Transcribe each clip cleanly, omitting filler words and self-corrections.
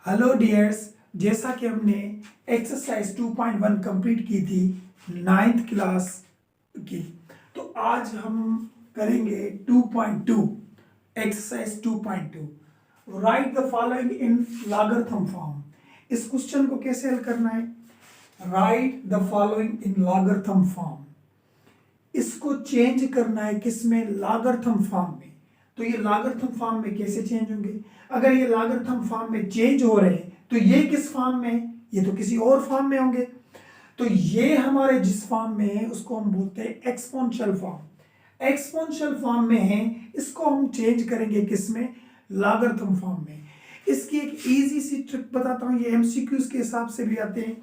Hello dears, जैसा कि हमने एक्सरसाइज 2.1 कंप्लीट की थी 9th क्लास की, तो आज हम करेंगे 2.2 exercise 2.2 right the following in logarithm form. इस क्वेश्चन को कैसे हल करना है? Right the following in logarithm form. इसको चेंज करना है किसमें? लॉगरिथम फॉर्म में। तो ये लॉगरिथम फॉर्म में कैसे चेंज होंगे? अगर ये लॉगरिथम फॉर्म में चेंज हो रहे हैं तो ये किस फॉर्म में? ये तो किसी और फॉर्म में होंगे। तो ये हमारे जिस फॉर्म में है उसको हम बोलते हैं एक्सपोनेंशियल फॉर्म। एक्सपोनेंशियल फॉर्म में है, इसको हम चेंज करेंगे किसमें? लॉगरिथम फॉर्म में। इसकी एक इजी सी ट्रिक बताता हूं, ये एमसीक्यूज के हिसाब से भी आते हैं।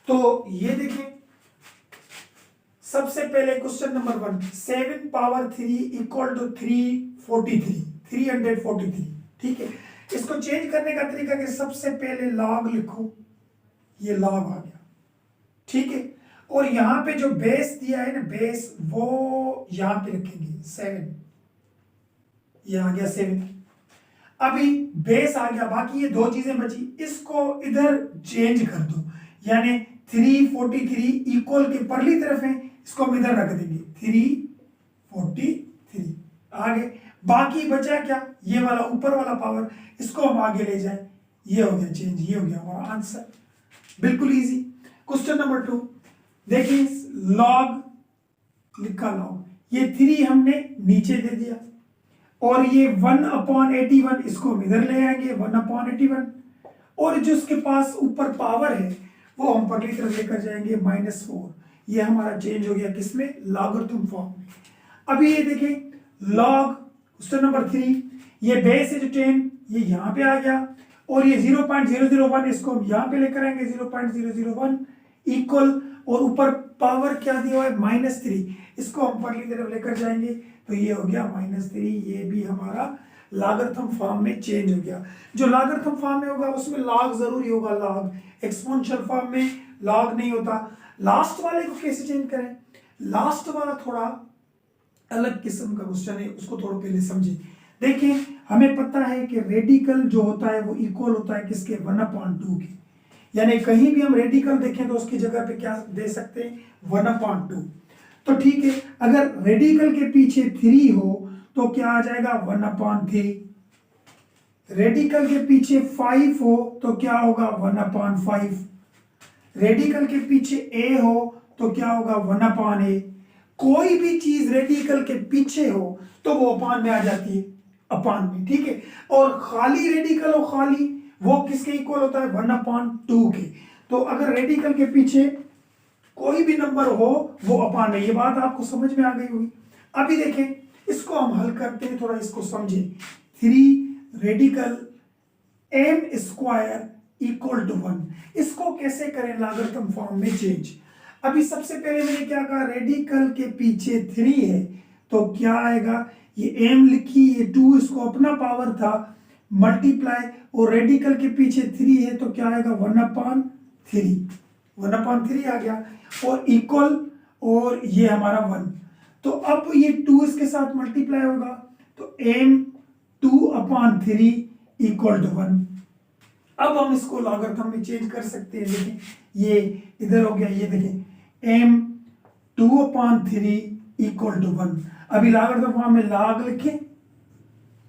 तो ये देखें, सबसे पहले question number 1, 7 power 3 equal to 343। ठीक है, इसको चेंज करने का तरीका कि सबसे पहले लॉग लिखो, ये लॉग आ गया। ठीक है, और यहां पे जो बेस दिया है ना, बेस वो यहां पे रखेंगे 7, ये आ गया 7। अभी बेस आ गया, बाकी ये दो चीजें बची, इसको इधर चेंज कर दो, यानी 343 इक्वल के परली तरफ है, इसको हम इधर रख देंगे 343। आगे बाकी बचा क्या? ये वाला ऊपर वाला पावर, इसको हम आगे ले जाए, ये हो गया चेंज, ये हो गया हमारा आंसर। बिल्कुल इजी। क्वेश्चन नंबर 2 देखिए, लॉग लिखा, लॉग ये 3 हमने नीचे दे दिया, और ये 1/81 इसको हम इधर ले आएंगे 1/81, और जो इसके पास ऊपर पावर है वो हम परली तरफ लेकर जाएंगे -4। ये हमारा चेंज हो गया किसमें? लॉगरिथम फॉर्म में। अभी ये देखें, लॉग क्वेश्चन नंबर 3, ये बेस है जो 10, ये यहां पे आ गया, और ये 0.001 इसको हम यहां पे लेकर आएंगे 0.001 इक्वल, और ऊपर पावर क्या दिया हुआ है? -3, इसको हम परली तरफ लेकर जाएंगे, तो ये हो गया -3। ये भी हमारा लॉगरिथम फॉर्म में चेंज हो गया। जो लॉगरिथम फॉर्म में होगा उसमें लॉग जरूरी होगा, लॉग। एक्सपोनेंशियल फॉर्म में लॉग नहीं होता। लास्ट वाले को कैसे चेंज करें? लास्ट वाला थोड़ा अलग किस्म का क्वेश्चन है, उसको थोड़ा पहले समझिए। देखिए, हमें पता है कि रेडिकल जो होता है वो इक्वल होता है किसके? 1/2 के। यानी कहीं भी हम रेडिकल देखें तो उसकी जगह पे क्या दे सकते हैं? 1/2। तो ठीक है, अगर रेडिकल के पीछे 3 हो तो क्या आ जाएगा? 1/3। रेडिकल के पीछे 5 हो तो क्या होगा? 1/5। रेडिकल के पीछे a हो तो क्या होगा? 1/a। कोई भी चीज रेडिकल के पीछे हो तो वो अपान में आ जाती है, अपान में। ठीक है, और खाली रेडिकल हो, खाली, वो किसके इक्वल होता है? 1/2 के। तो अगर रेडिकल के पीछे कोई भी नंबर हो वो अपान में, ये बात आपको समझ में आ गई होगी। अभी देखें, इसको हम हल करते हैं, थोड़ा इसको समझे। 3 रेडिकल m² इक्वल टू 1, इसको कैसे करें लॉगरिथम फॉर्म में चेंज? अभी सबसे पहले मैंने क्या कहा? रेडिकल के पीछे 3 है तो क्या आएगा? ये m लिखी, ये 2 इसको अपना पावर था, मल्टीप्लाई, और रेडिकल के पीछे 3 है तो क्या आएगा? 1/3। 1/3 आ गया, और इक्वल, और ये हमारा 1। तो अब ये 2 इसके साथ मल्टीप्लाई होगा, तो m 2/3 इक्वल टू 1। अब हम इसको लॉगरिथम में चेंज कर सकते हैं। देखें, ये इधर हो गया, ये देखें m 2/3 इक्वल टू 1। अभी लॉगरिथम फॉर्म में लॉग लिखें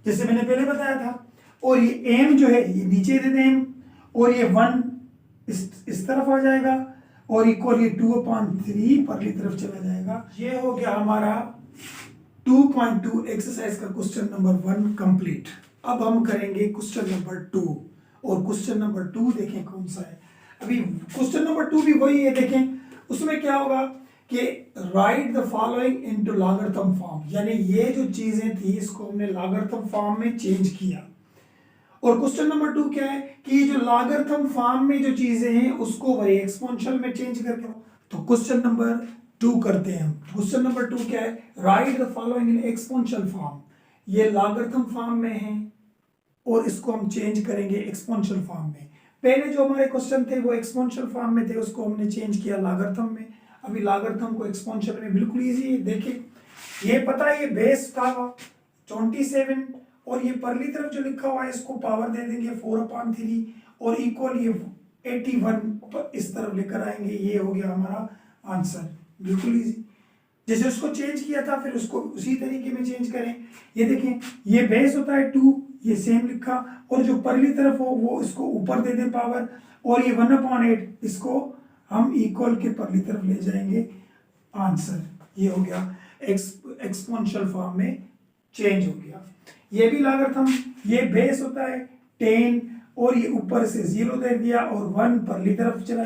जैसे मैंने पहले बताया था, और ये m जो है ये नीचे दे दें m, और ये 1 इस तरफ आ जाएगा, और इक्वल ये 2/3 परली तरफ चला जाएगा। ये हो गया हमारा 2.2 एक्सरसाइज का क्वेश्चन नंबर 1 कंप्लीट। अब हम करेंगे क्वेश्चन नंबर 2, और क्वेश्चन नंबर 2 देखें कौन सा है। अभी क्वेश्चन नंबर 2 भी वही है। देखें, उसमें क्या होगा कि right the following into logarithm form, यानी ये जो चीजें थी इसको हमने लॉगरिथम फॉर्म में चेंज किया। और क्वेश्चन नंबर 2 क्या है कि जो लॉगरिथम फॉर्म में जो चीजें हैं उसको वही एक्सपोनेंशियल में चेंज करके। तो क्वेश्चन नंबर 2 करते हैं हम। क्वेश्चन नंबर 2 क्या है? Right the following in exponential form. ये लॉगरिथम फॉर्म में है और इसको हम चेंज करेंगे एक्सपोनेंशियल फॉर्म में। पहले जो हमारे क्वेश्चन थे वो एक्सपोनेंशियल फॉर्म में थे, उसको हमने चेंज किया लॉगरिथम में। अभी लॉगरिथम को एक्सपोनेंशियल में बिल्कुल इजी है। देखिए, ये पता है ये बेस था 27, और ये परली तरफ जो लिखा हुआ है इसको पावर दे देंगे 4/3, और इक्वल ये 81 इस तरफ लेकर आएंगे, ये हो गया हमारा आंसर। बिल्कुल इजी, जैसे उसको चेंज किया था फिर उसको उसी तरीके में चेंज करें। ये देखें, ये बेस होता है 2, ये सेम लिखा, और जो परली तरफ हो वो इसको ऊपर दे दें पावर, और ये 1/8 इसको हम इक्वल के परली तरफ ले जाएंगे, आंसर ये हो गया। एक्सपोनेंशियल फॉर्म में चेंज हो गया। ये भी लॉगरिथम, ये बेस होता है 10 और ये ऊपर से 0 दे दिया और 1 परली तरफ चला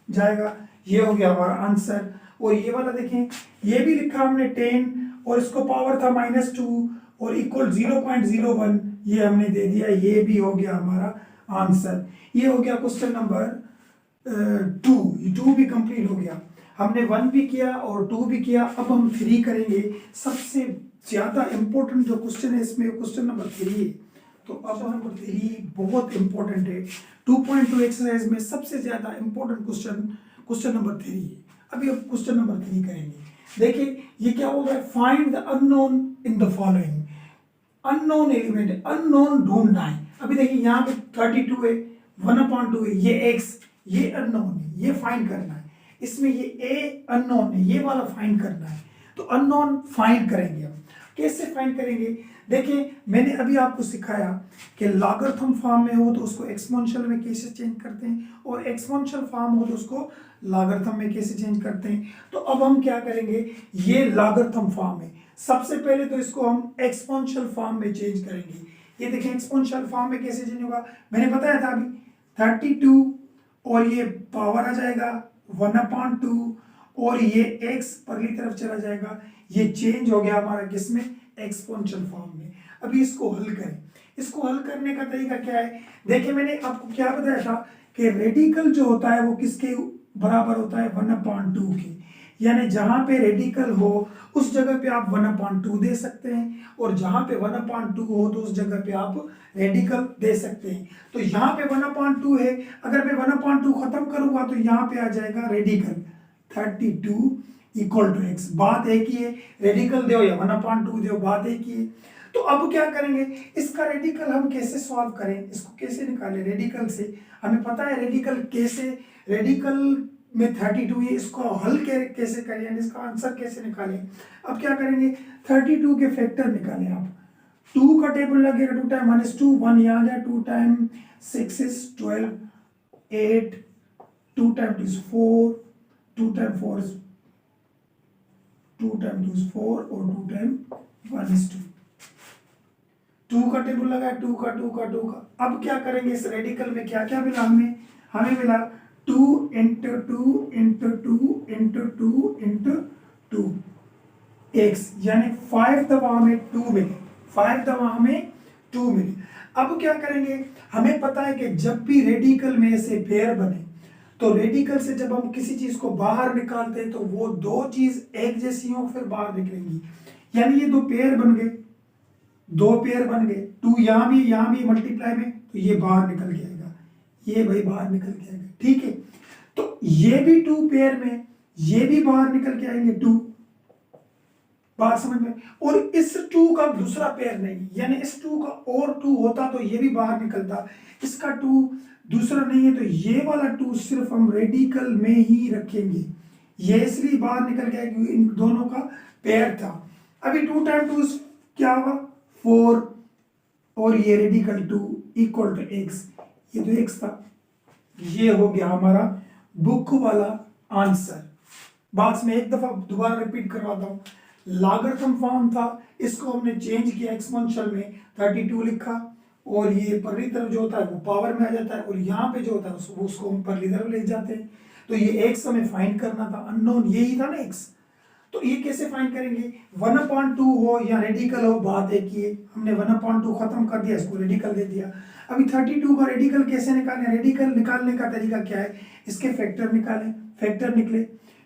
जाएगा, ये हो गया हमारा आंसर। और ये वाला देखें, ये भी लिखा हमने 10 और इसको पावर था -2 और इक्वल 0.01, ये हमने दे दिया, ये भी हो गया हमारा आंसर। ये हो गया क्वेश्चन नंबर 2 भी कंप्लीट हो गया। हमने 1 भी किया और 2 भी किया। अब हम 3 करेंगे। सबसे ज्यादा इंपॉर्टेंट जो क्वेश्चन है इसमें क्वेश्चन नंबर 3 है। तो अब नंबर 3 बहुत इंपॉर्टेंट है। 2.2 एक्सरसाइज में सबसे ज्यादा इंपॉर्टेंट क्वेश्चन नंबर 3 है। अभी अब क्वेश्चन नंबर 3 करेंगे। देखिए ये क्या होगा, find the unknown in the following. Unknown element, unknown ढूंढना है। अभी देखिए यहाँ पे 32 है, 1/2 है, ये x, ये अननोन है, ये फाइंड करना है। इसमें ये a अननोन है, ये वाला फाइंड करना है। तो अननोन फाइंड करेंगे हम। कैसे फाइंड करेंगे? देखिए मैंने अभी आपको सिखाया कि लॉगरिथम फॉर्म में हो तो उसको एक्सपोनेंशियल में कैसे चेंज करते हैं, और एक्सपोनेंशियल फॉर्म हो तो उसको लॉगरिथम में कैसे चेंज करते हैं। तो अब हम क्या करेंगे, ये लॉगरिथम फॉर्म है, सबसे पहले तो इसको हम एक्सपोनेंशियल फॉर्म में चेंज करेंगे। ये देखें एक्सपोनेंशियल फॉर्म में कैसे चेंज होगा, मैंने बताया था अभी 32 और ये पावर आ जाएगा 1/2 और ये x परली तरफ चला जाएगा, ये चेंज हो गया हमारा किसमें, एक्सपोनेंशियल फॉर्म में। अभी इसको हल करें। इसको हल करने का तरीका क्या है, देखिए मैंने आपको क्या बताया था कि रेडिकल जो होता है वो किसके बराबर होता है, 1/2 के। यानी जहां पे रेडिकल हो उस जगह पे आप 1/2 दे सकते हैं, और जहां पे 1/2 हो तो उस जगह पे आप रेडिकल दे सकते हैं। तो यहाँ पे 1/2 है, अगर मैं 1/2 खत्म करूंगा तो यहाँ पे आ जाएगा रेडिकल 32 इक्वल टू x। बात एक ही है, रेडिकल दो या 1/2 दो, बात एक ही है। तो अब क्या करेंगे, इसका रेडिकल हम कैसे सॉल्व करें, इसको कैसे निकालें रेडिकल से। हमें पता है रेडिकल कैसे, रेडिकल में 32 है, इसको हल कैसे करें, यानी इसका आंसर कैसे निकालें। अब क्या करेंगे, 32 के फैक्टर निकालें आप। 2 का टेबल लगेगा, 2 टाइम -2, 1 यहाँ आ गया, 2 time 6 is 12, 8, 2 time 2 is 4, 2 time 4 is 2 time 2 is 4 और 2 टाइम 1 is 2। 2 का टेबल लगा, 2 का 2 का 2 का। अब क्या करेंगे, इस रेडिकल में क्या क्या मिला हमें मिला 2 into 2 into 2 into 2 into 2 x, यानी 5 दफा हमें 2 मिले, 5 दफा हमें 2 मिले। अब क्या करेंगे, हमें पता है कि जब भी रेडिकल में से पेयर बने तो रेडिकल से जब हम किसी चीज को बाहर निकालते हैं तो वो दो चीज एक जैसी हो फिर बाहर निकलेंगी। यानी ये 2 पेयर बन गए, 2 पेयर बन गए, 2 यहाँ भी मल्टीप्लाई में, तो ये बाहर निकल के आएगा, ये भाई बाहर निकल के आएगा, ठीक है। तो ये भी 2 पेयर में, ये भी बाहर निकल के आएंगे 2, बात समझ में। और इस 2 का दूसरा पेयर नहीं, यानी इस 2 का और 2 होता तो ये भी बाहर निकलता, इसका 2 दूसरा नहीं है, तो ये वाला 2 सिर्फ हम रेडिकल में ही रखेंगे, ये इसलिए बाहर निकल गया क्योंकि इन दोनों का पेयर था। अभी 2 टाइम 2 क्या होगा 4 और ये रेडिकल 2 इक्वल टू x, ये तो x था, ये हो गया हमारा बुक वाला आंसर। बात में एक दफा दोबारा रिपीट करवाता हूं, लॉगरिथम फॉर्म था, इसको हमने चेंज किया एक्सपोनेंशियल में, 32 लिखा और ये परली तरफ जो होता है वो पावर में आ जाता है, और यहाँ पे जो होता है उसको हम परली तरफ ले जाते हैं। तो ये x हमें फाइंड करना था, अननोन यही था ना x। तो ये कैसे फाइंड करेंगे, 1/2 हो या रेडिकल हो, बात एक ही है। हमने 1/2 खत्म कर दिया, इसको रेडिकल दे दिया। अभी 32 का रेडिकल कैसे निकालें, रेडिकल निकालने का तरीका क्या है, इसके फैक्टर निकालें, फैक्टर निकले,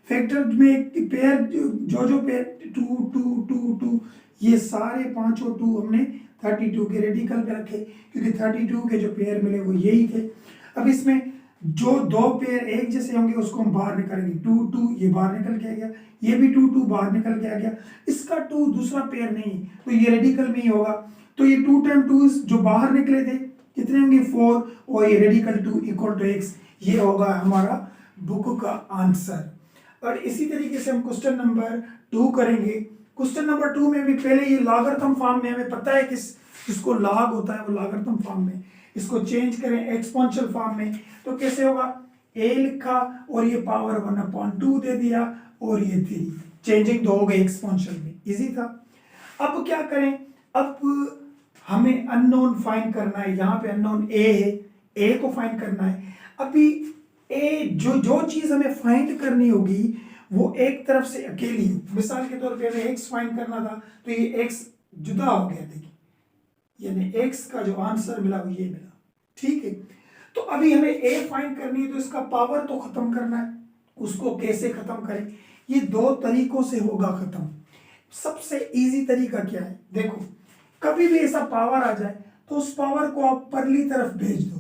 फैक्टर में पेयर जो पेयर 2 2 2 2 ये सारे पांचों 2 हमने 32 के रेडिकल पे रखे, क्योंकि 32 के जो पेयर मिले वो यही थे। अब इसमें जो 2 पेयर एक जैसे होंगे उसको हम बाहर निकालेंगे, 2 2 ये बाहर निकल के आ गया, ये भी 2 2 बाहर निकल के आ गया, इसका 2 दूसरा पेयर नहीं तो ये रेडिकल में ही होगा। तो ये 2 टाइम 2 जो बाहर निकले थे कितने होंगे 4, और ये रेडिकल 2 इक्वल टू x, ये होगा हमारा बुक का आंसर। और इसी तरीके से हम क्वेश्चन नंबर 2 करेंगे। क्वेश्चन नंबर 2 में भी पहले ये लॉगरिथम फॉर्म में, हमें पता है कि जिसको लॉग होता है वो लॉगरिथम फॉर्म में, इसको चेंज करें एक्सपोनेंशियल फॉर्म में, तो कैसे होगा, a लिखा और ये पावर 1/2 दे दिया और ये 3, चेंजिंग तो हो गई एक्सपोनेंशियल में, इजी था। अब क्या करें, अब हमें अननोन फाइंड करना है, यहाँ पे अननोन a है, a को फाइंड करना है। अभी a जो चीज हमें फाइंड करनी होगी वो एक तरफ से अकेली है। मिसाल के तौर पे हमें x फाइंड करना था, तो ये x जुदा हो गया, देखिए यानी x का जो आंसर मिला वो ये मिला, ठीक है। तो अभी हमें a फाइंड करनी है, तो इसका पावर तो खत्म करना है, उसको कैसे खत्म करें, ये 2 तरीकों से होगा खत्म। सबसे इजी तरीका क्या है, देखो कभी भी ऐसा पावर आ जाए तो उस पावर को आप परली तरफ भेज दो,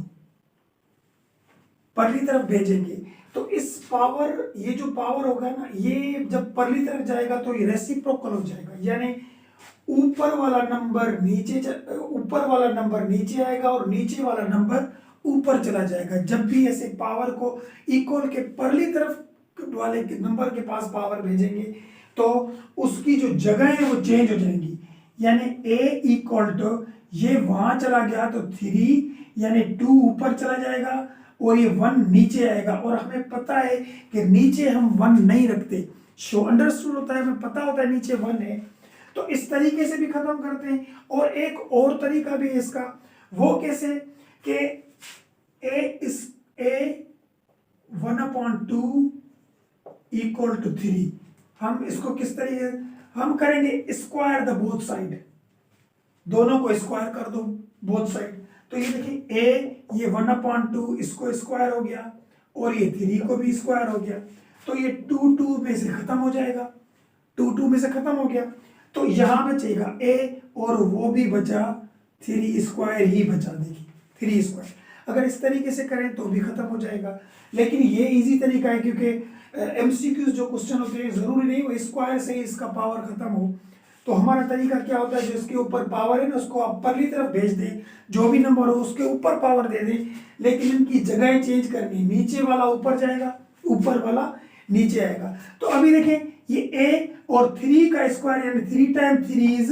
परली तरफ भेजेंगे तो इस पावर, ये जो पावर होगा ना, ये जब परली तरफ जाएगा तो ये रेसिप्रोकल हो जाएगा, यानी ऊपर वाला नंबर नीचे आएगा और नीचे वाला नंबर ऊपर चला जाएगा। जब भी ऐसे पावर को इक्वल के परली तरफ वाले नंबर के पास पावर भेजेंगे तो उसकी जो जगह है वो चेंज हो जाएंगी, यानी a इक्वल टू, ये वहां चला गया तो 3 यानी 2 ऊपर चला जाएगा और ये 1 नीचे आएगा। और हमें पता है कि नीचे हम 1 नहीं रखते, शो अंडरस्टूड होता है, हमें पता होता है नीचे 1 है, तो इस तरीके से भी खत्म करते हैं। और एक और तरीका भी है इसका, वो कैसे कि a 1/2 इक्वल टू 3, हम इसको किस तरीके हम करेंगे, स्क्वायर द बोथ साइड, दोनों को स्क्वायर कर दो बोथ साइड। तो ये देखिए a, ये 1/2 इसको स्क्वायर हो गया और ये 3 को भी स्क्वायर हो गया, तो ये 2 में से खत्म हो जाएगा, 2 में से खत्म हो गया, तो यहां बचेगा a और वो भी बचा 3 स्क्वायर ही बचा, देखिए 3 स्क्वायर। अगर इस तरीके से करें तो भी खत्म हो जाएगा, लेकिन ये इजी तरीका है क्योंकि एमसीक्यूज जो क्वेश्चन होते हैं जरूरी नहीं वो स्क्वायर से ही इसका पावर खत्म हो। तो हमारा तरीका क्या होता है, जो इसके ऊपर पावर है ना उसको आप परली तरफ भेज दें, जो भी नंबर हो उसके ऊपर पावर दे दें, लेकिन इनकी जगह चेंज करनी, नीचे वाला ऊपर जाएगा, ऊपर वाला नीचे आएगा। तो अभी देखें ये a और 3 का स्क्वायर यानी 3 टाइम 3 इज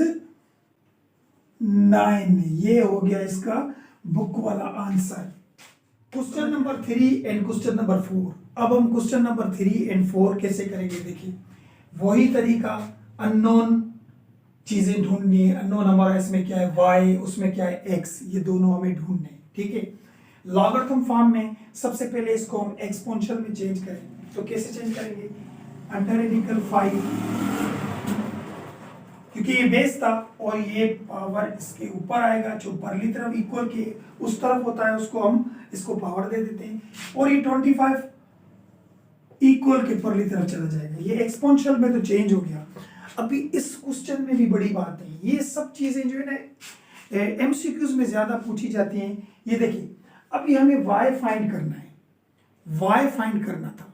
9, ये हो गया इसका बुक वाला answer. Question number 3 and question number 4। अब हम क्वेश्चन नंबर 3 एंड 4 कैसे करेंगे, देखिए वही तरीका, अननोन चीजें ढूंढनी है, अननोन हमारा इसमें क्या है y, उसमें क्या है x, ये दोनों हमें ढूंढने हैं, ठीक है। लॉगरिथम फॉर्म में सबसे पहले इसको हम एक्सपोनेंशियल में चेंज करें, तो कैसे चेंज करेंगे, अंडर रेडिकल 5, क्योंकि ये बेस था और ये पावर इसके ऊपर आएगा, जो परली तरफ इक्वल के उस तरफ होता है उसको हम इसको पावर दे देते हैं, और ये 25 इक्वल के परली तरफ चला जाएगा, ये एक्सपोनेंशियल में तो चेंज हो गया। अभी इस क्वेश्चन में भी बड़ी बात है, ये सब चीजें जो है ना एमसीक्यूज में ज्यादा पूछी जाती हैं। ये देखिए अभी हमें y फाइंड करना है, y फाइंड करना था,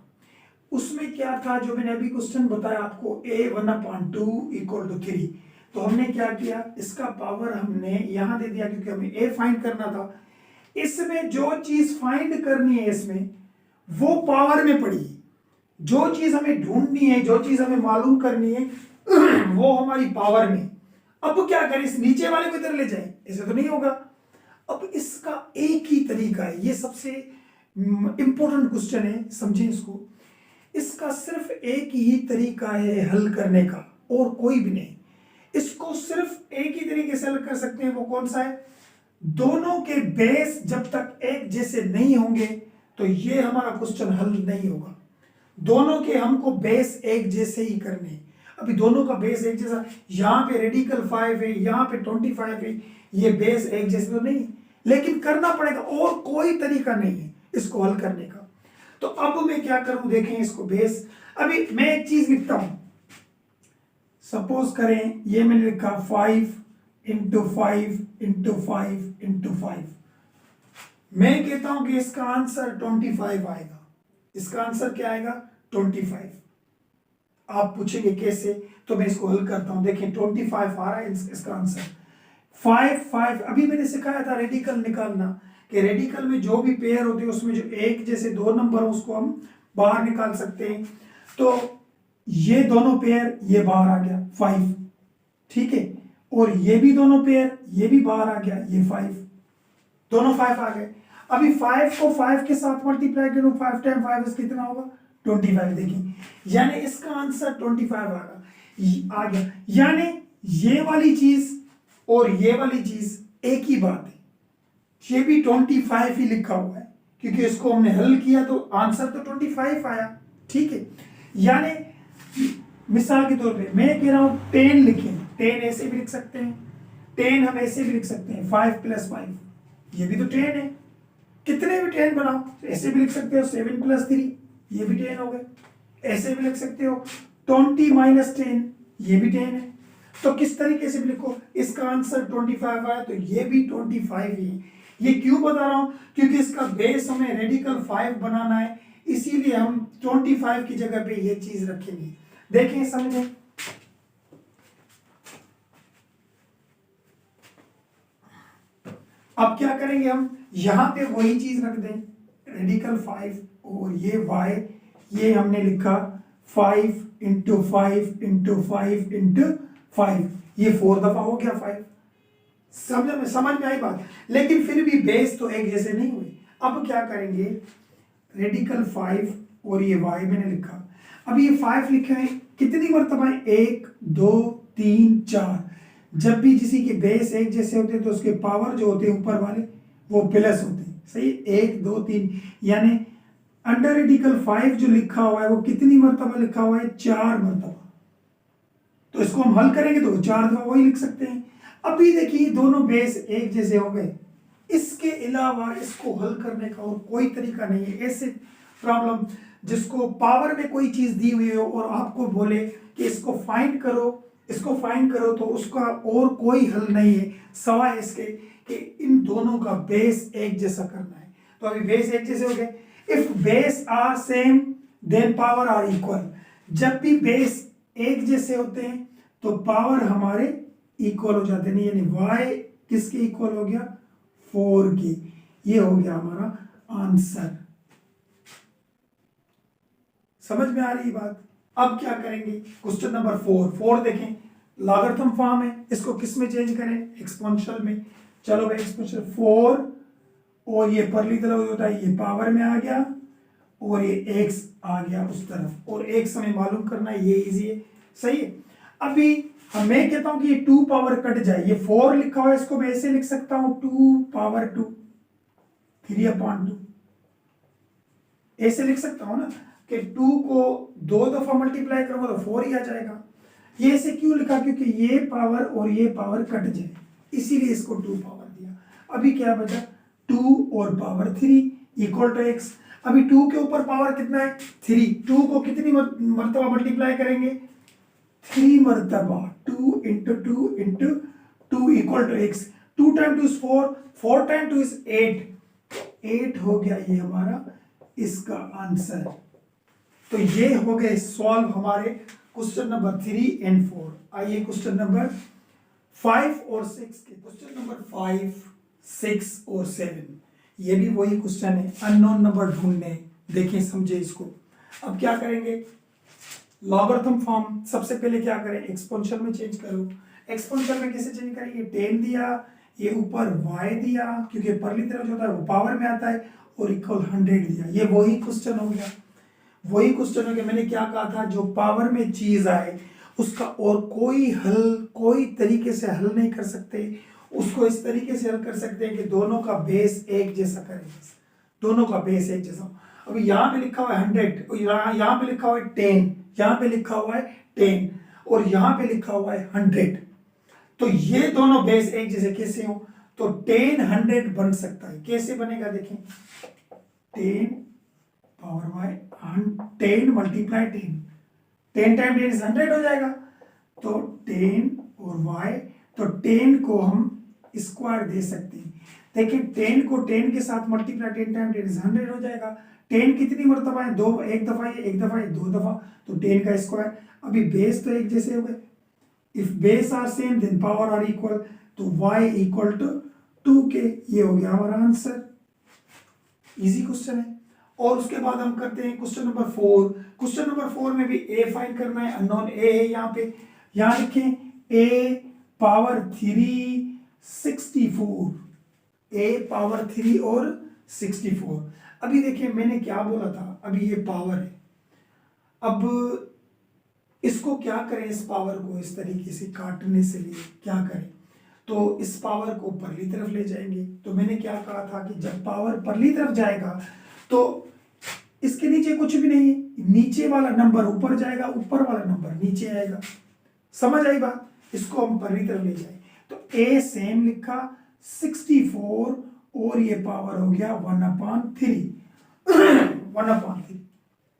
उसमें क्या था जो मैंने अभी क्वेश्चन बताया आपको, a 1/2 इक्वल टू 3, तो हमने क्या किया, इसका पावर हमने यहां दे दिया क्योंकि हमें a फाइंड करना था। इसमें जो चीज फाइंड करनी है इसमें वो पावर में पड़ी, जो चीज हमें ढूंढनी है, जो चीज हमें मालूम करनी है वो हमारी पावर में। अब क्या करें, इस नीचे वाले को इधर ले जाए, ऐसे तो नहीं होगा। अब इसका एक ही तरीका है, ये सबसे इंपॉर्टेंट क्वेश्चन है, समझें इसको। इसका सिर्फ एक ही तरीका है हल करने का और कोई भी नहीं। इसको सिर्फ एक ही तरीके से हल कर सकते हैं, वो कौन सा है, दोनों के बेस जब तक एक जैसे नहीं होंगे तो ये हमारा क्वेश्चन हल नहीं होगा। दोनों के हमको बेस एक जैसे ही करने, अभी दोनों का बेस एक जैसा, यहाँ पे रेडिकल 5 है, यहाँ पे 25 है, ये बेस एक जैसे तो नहीं, लेकिन करना पड़ेगा और कोई तरीका नहीं है इसको हल करने का। तो अब मैं क्या करूं, देखें इसको बेस, अभी मैं एक चीज लिखता हूं, सपोज करें ये मैंने लिखा 5 × 5 × 5 × 5, मैं कहता हूं कि इसका आंसर 25 आएगा, इसका आंसर क्या आएगा 25। आप पूछेंगे कैसे, तो मैं इसको हल करता हूं, देखें 25 आ रहा है इसका आंसर। 5 अभी मैंने सिखाया था रेडिकल निकालना, कि रेडिकल में जो भी पेयर होते हैं उसमें जो एक जैसे दो नंबर उसको हम बाहर निकाल सकते हैं। तो ये दोनों पेयर ये बाहर आ गया 5, ठीक है, और ये भी दोनों पेयर ये भी बाहर आ गया, ये 5, दोनों 5 आ गए। अभी 5 को 5 के साथ मल्टीप्लाई करो, 5 टाइम 5 कितना होगा 25। देखिए यानी इसका आंसर 25 आ गया। यानी ये वाली चीज और ये वाली चीज एक ही बात है, ये भी 25 ही लिखा हुआ है क्योंकि इसको हमने हल किया तो आंसर तो 25 आया, ठीक है। यानी मिसाल के तौर पे मैं कह रहा हूं 10 लिखें, 10 ऐसे भी लिख सकते हैं, 10 हम ऐसे भी लिख सकते हैं 5 + 5, ये भी तो 10 है। कितने भी 10 बनाओ, ऐसे भी लिख सकते हो 7 + 3, ये भी 10 हो गए। ऐसे भी लिख सकते हो 20 - 10, ये भी 10 है। तो किस तरीके से भी लिखो, इसका आंसर 25 आया तो ये भी 25 ही है। ये क्यों बता रहा हूं, क्योंकि इसका बेस हमें रेडिकल 5 बनाना है, इसीलिए हम 25 की जगह पे ये चीज रखेंगे। देखें समझें, अब क्या करेंगे हम, यहां पे वही चीज रख दें, रेडिकल 5 और ये y, ये हमने लिखा 5 × 5 × 5 × 5, ये 4 दफा हो गया 5। समझ में आई बात, लेकिन फिर भी बेस तो एक जैसे नहीं हुए। अब क्या करेंगे, रेडिकल 5 और ये y मैंने लिखा, अब ये 5 लिखे हैं कितनी मरतबा है, 1 2 3 4। जब भी किसी के बेस एक जैसे होते हैं तो उसके पावर जो होते हैं ऊपर वाले वो प्लस होते हैं, सही, 1 2 3। यानी अंडर रेडिकल 5 जो लिखा हुआ है वो कितनी मरतबा लिखा हुआ है, 4 मरतबा। तो इसको हम हल करेंगे तो 4 दफा वही लिख सकते हैं। अभी देखिए दोनों बेस एक जैसे हो गए, इसके अलावा इसको हल करने का और कोई तरीका नहीं है। ऐसे प्रॉब्लम जिसको पावर में कोई चीज दी हुई हो और आपको बोले कि इसको फाइंड करो तो उसका और कोई हल नहीं है सवाए इसके कि इन दोनों का बेस एक जैसा करना है। तो अभी बेस एक जैसे हो गए, if base are same then power are equal. जब भी बेस एक जैसे होते हैं तो पावर हमारे इक्वल हो जाते हैं, यानी y किसके इक्वल हो गया, 4 की। ये हो गया हमारा आंसर। समझ में आ रही बात। अब क्या करेंगे, क्वेश्चन नंबर 4 देखें, लॉगरिथम फॉर्म है, इसको किस में चेंज करें, एक्सपोनेंशियल में। चलो भाई एक्सपोनेंशियल 4 और ये परली तरफ होता है ये पावर में आ गया और ये x आ गया उस तरफ, और x हमें मालूम करना है, ये इजी है, सही है। अभी मैं कहता हूं कि ये 2 पावर कट जाए, ये 4 लिखा हुआ है इसको मैं ऐसे लिख सकता हूं 2 पावर 2 3/2, ऐसे लिख सकता हूं ना कि 2 को 2 दफा मल्टीप्लाई करूंगा तो 4 ही आ जाएगा। ये ऐसे क्यों लिखा, क्योंकि ये पावर और ये पावर कट जाए, इसीलिए इसको 2 पावर दिया। अभी क्या बचा, 2 और पावर 3 इक्वल टू x। अभी 2 के ऊपर पावर कितना है, 3, 2 को कितनी मरतबा मल्टीप्लाई करेंगे, 3 मरतबा, 2 × 2 × 2 equal to x। 2 time 2 is 4, 4 time 2 is 8 हो गया ये हमारा इसका आंसर। तो ये हो गए सॉल्व हमारे क्वेश्चन नंबर 3 और 4। आइए क्वेश्चन नंबर 5 और 6 के, क्वेश्चन नंबर 5 6 और 7, ये भी वही क्वेश्चन है, अननोन नंबर ढूंढने। देखें समझे इसको। अब क्या करेंगे, लॉगरिथम फॉर्म, सबसे पहले क्या करें, एक्सपोनेंशियल में चेंज करो। एक्सपोनेंशियल में कैसे चेंज करें, ये 10 दिया, ये ऊपर y दिया क्योंकि परली तरफ जो होता है वो पावर में आता है, और इक्वल 100 दिया। ये वही क्वेश्चन हो गया, वही क्वेश्चन हो गया। मैंने क्या कहा था, जो पावर में चीज आए उसका और कोई हल, कोई तरीके से हल नहीं कर सकते, उसको इस तरीके से हल कर सकते हैं कि दोनों का बेस एक जैसा करें, दोनों का बेस एक जैसा। अभी यहाँ पे लिखा हुआ है 100, यहाँ पे लिखा हुआ है 10, यहाँ पे लिखा हुआ है 10 और यहाँ पे लिखा हुआ है 100। तो ये दोनों बेस एक जैसे कैसे हो, तो 10 100 बन सकता है। कैसे बनेगा देखें, 10 power y 10 multiply 10, 10 time 10 is 100 हो जाएगा। तो 10 और y, तो 10 को हम स्क्वायर दे सकते हैं। देखिए 10 को 10 के साथ मल्टीप्लाई 10 टाइम 10 इज 100 हो जाएगा। 10 कितनी मरतबा है, 2, एक दफा ये, एक दफा ये, 2 दफा, तो 10 का स्क्वायर। अभी बेस तो एक जैसे हो गए, if base are same then power are equal. तो y इक्वल टू 2k, ये हो गया हमारा आंसर। इजी क्वेश्चन है। और उसके बाद हम करते हैं क्वेश्चन नंबर 4। क्वेश्चन नंबर 4 में भी a फाइंड करना है, अननोन a है यहाँ पे। यहाँ लिखें a पावर 3 64, a पावर 3 और 64। अभी देखिए मैंने क्या बोला था, अभी ये पावर है। अब इसको क्या करें, इस पावर को इस तरीके से काटने से लिए क्या करें, तो इस पावर को परली तरफ ले जाएंगे। तो मैंने क्या कहा था कि जब पावर परली तरफ जाएगा तो इसके नीचे कुछ भी नहीं है, नीचे वाला नंबर ऊपर जाएगा, ऊपर वाला नंबर नीचे आएगा। समझ आई बात? इसको हम परली तरफ ले जाए तो a सेम लिखा 64 और ये पावर हो गया 1/3 1/3।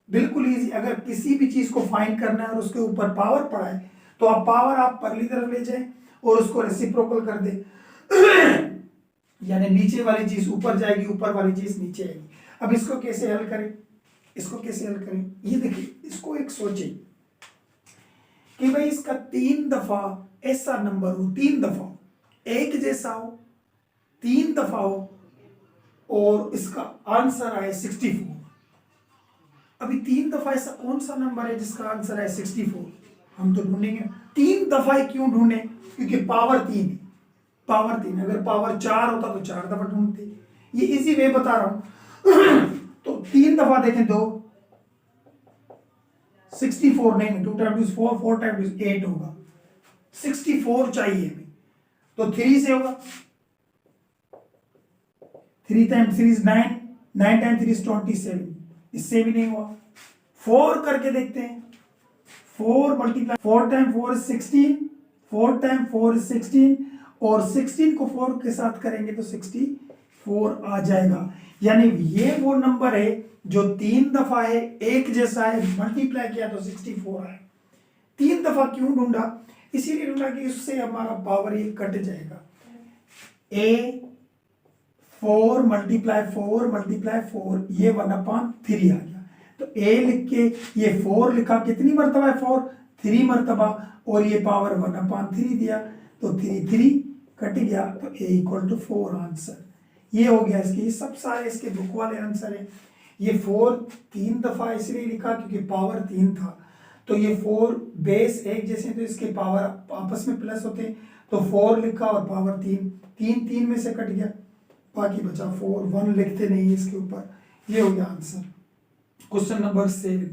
बिल्कुल इजी। अगर किसी भी चीज को फाइंड करना है और उसके ऊपर पावर पड़ा है तो आप पावर आप परली तरफ ले जाएं और उसको रेसिप्रोकल कर दे यानी नीचे वाली चीज ऊपर जाएगी, ऊपर वाली चीज नीचे आएगी। अब इसको कैसे हल करें, इसको कैसे हल करें, ये देखिए, इसको एक सोचे कि भाई इसका 3 दफा ऐसा नंबर हो, 3 दफा एक जैसा हो, 3 दफा हो और इसका आंसर आए 64। अभी 3 दफा ऐसा कौन सा नंबर है जिसका आंसर है 64? हम तो ढूंढेंगे 3 दफा क्यों ढूंढे, क्योंकि पावर 3 है, पावर 3। अगर पावर 4 होता तो 4 दफा ढूंढते। ये इजी वे बता रहा हूं तो 3 दफा देखें तो 64 नहीं, 2 टाइम 4, 4 टाइम 8 होगा, 64 चाहिए हमें। तो 3 से होगा, 3 टाइम 3 इज 9, 9 टाइम 3 इज 27, इससे भी नहीं हुआ। 4 करके देखते हैं, 4 multiply 4 time 4 is 16, 4 time 4 is 16 और 16 को 4 के साथ करेंगे तो 64 आ जाएगा। यानी ये वो नंबर है जो 3 दफा है, एक जैसा है, मल्टीप्लाई किया तो 64 है। 3 दफा क्यों ढूंढा? इसीलिए ढूंढा कि उससे हमारा पावर ये कट जाएगा। a 4 मल्टीप्लाई 4 मल्टीप्लाई 4 ये 1/3 आ गया। तो a लिख के ये 4 लिखा, कितनी मरतबा है 4? 3 मरतबा, और ये पावर 1/3 दिया तो 3 3 कट गया, तो a इक्वल टू 4 आंसर। ये हो गया इसके, सब सारे इसके बुक वाले आंसर है। ये 4 3 दफा इसलिए लिखा क्योंकि पावर 3 था, तो ये 4 बेस एक जैसे तो इसके पावर आपस में प्लस होते, तो 4 लिखा और पावर 3 3 3 में से कट गया, बाकी बचा 4, 1 लिखते नहीं इसके ऊपर। ये हो गया answer. Question number 7।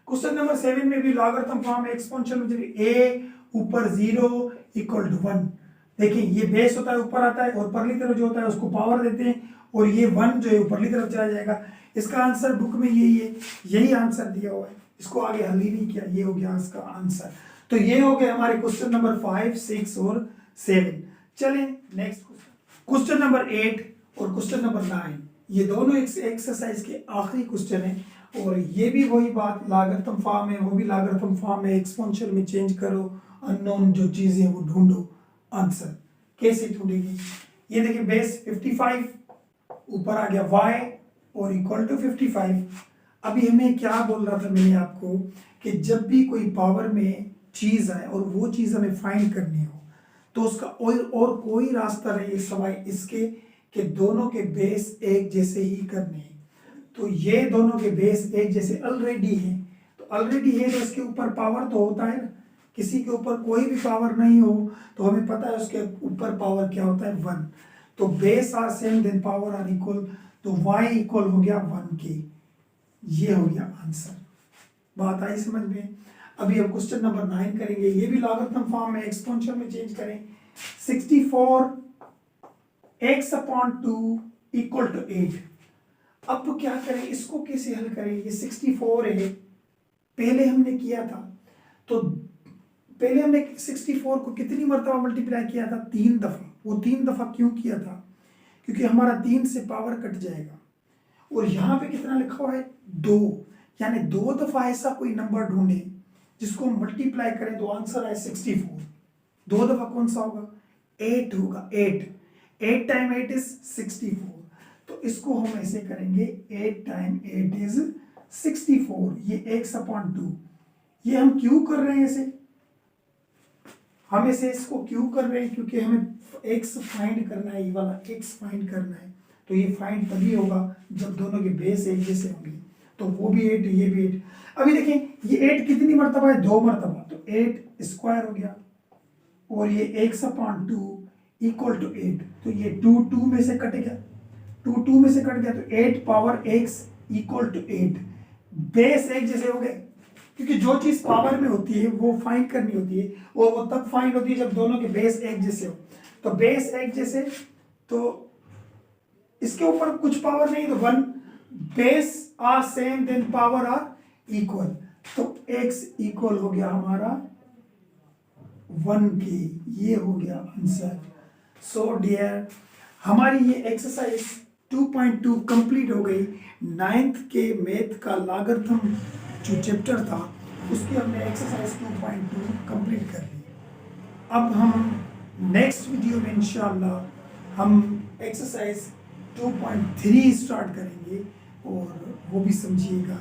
Question number 7 में भी लॉगरिथम फॉर्म है, एक्सपोनेंशियल में a ऊपर 0 इक्वल टू 1। देखिए ये बेस होता है, ऊपर आता है, और परली तरफ जो होता है उसको पावर देते हैं, और ये 1 जो है ऊपरली तरफ चला जाएगा। इसका आंसर बुक में यही है, यही आंसर दिया हुआ है, इसको आगे हल ही नहीं किया। ये हो गया इसका आंसर। तो ये हो गए हमारे क्वेश्चन नंबर 5, 6 और 7। चलें नेक्स्ट क्वेश्चन नंबर 8 और क्वेश्चन नंबर 9। ये दोनों एक्सरसाइज के आखिरी क्वेश्चन है, और ये भी वही बात, लॉगरिथम फॉर्म है, वो भी लॉगरिथम फॉर्म है, एक्सपोनेंशियल में चेंज करो, अननोन जो चीजें वो ढूंढो। आंसर कैसे ढूंढेगी? ये देखिए बेस 55 ऊपर आ गया y और इक्वल टू 55। अभी हमें क्या बोल रहा था मैंने आपको कि जब भी कोई पावर में चीज आए और वो चीज हमें फाइंड करनी हो तो उसका और कोई रास्ता नहीं सिवाय इसके कि दोनों के बेस एक जैसे ही करने हैं। तो ये दोनों के बेस एक जैसे ऑलरेडी है, तो ऑलरेडी है तो इसके ऊपर पावर तो होता है ना। किसी के ऊपर कोई भी पावर नहीं हो तो हमें पता है उसके ऊपर पावर क्या होता है, 1। तो base are same then power are equal, तो y इक्वल हो गया 1 के। ये हो गया आंसर। बात आई समझ में? अभी हम क्वेश्चन नंबर 9 करेंगे, ये भी लॉगरिथम फॉर्म में, एक्सपोनेंशियल में चेंज करें। 64 x/2 इक्वल टू 8। अब क्या करें, इसको कैसे हल करें? ये 64 है, पहले हमने किया था, तो पहले हमने 64 को कितनी मरतबा मल्टीप्लाई किया था? 3 दफा। वो 3 दफा क्यों किया था? क्योंकि हमारा 3 से पावर कट जाएगा, और यहाँ पे कितना लिखा हुआ है? 2। यानी 2 दफा ऐसा कोई नंबर ढूंढे जिसको मल्टीप्लाई करें तो आंसर आए 64। 2 दफा कौन सा होगा? 8 होगा। 8 टाइम 8 इज 64। तो इसको हम ऐसे करेंगे, 8 टाइम 8 इज 64। ये x/2। ये हम क्यों कर रहे हैं ऐसे? हम इसे इसको क्यों कर रहे हैं, क्योंकि हमें x फाइंड करना है, ये वाला x फाइंड करना है। तो ये फाइंड तभी होगा जब दोनों के बेस एक जैसे होंगे। तो वो भी 8, ये भी 8। अभी देखें ये 8 कितनी मरतबा है, 2 मरतबा, तो 8 स्क्वायर हो गया, और ये x/2 इक्वल टू 8। तो ये 2 में से कट गया, 2 में से कट गया, तो 8 power x equal to 8। Base एक जैसे हो गए, क्योंकि जो चीज पावर में होती है वो फाइंड करनी होती है, और वो तब फाइंड होती है जब दोनों के बेस एक जैसे हो। तो बेस एक जैसे, तो इसके ऊपर कुछ पावर नहीं, तो 1 base are same then power are equal. तो x इक्वल हो गया हमारा 1 के, ये हो गया आंसर। सो डियर, हमारी ये एक्सरसाइज 2.2 कंप्लीट हो गई। 9th के मैथ का लॉगरिथम जो चैप्टर था उसकी हमने एक्सरसाइज 2.2 कंप्लीट कर ली। अब हम नेक्स्ट वीडियो में इंशाल्लाह हम एक्सरसाइज 2.3 स्टार्ट करेंगे, और वो भी समझिएगा।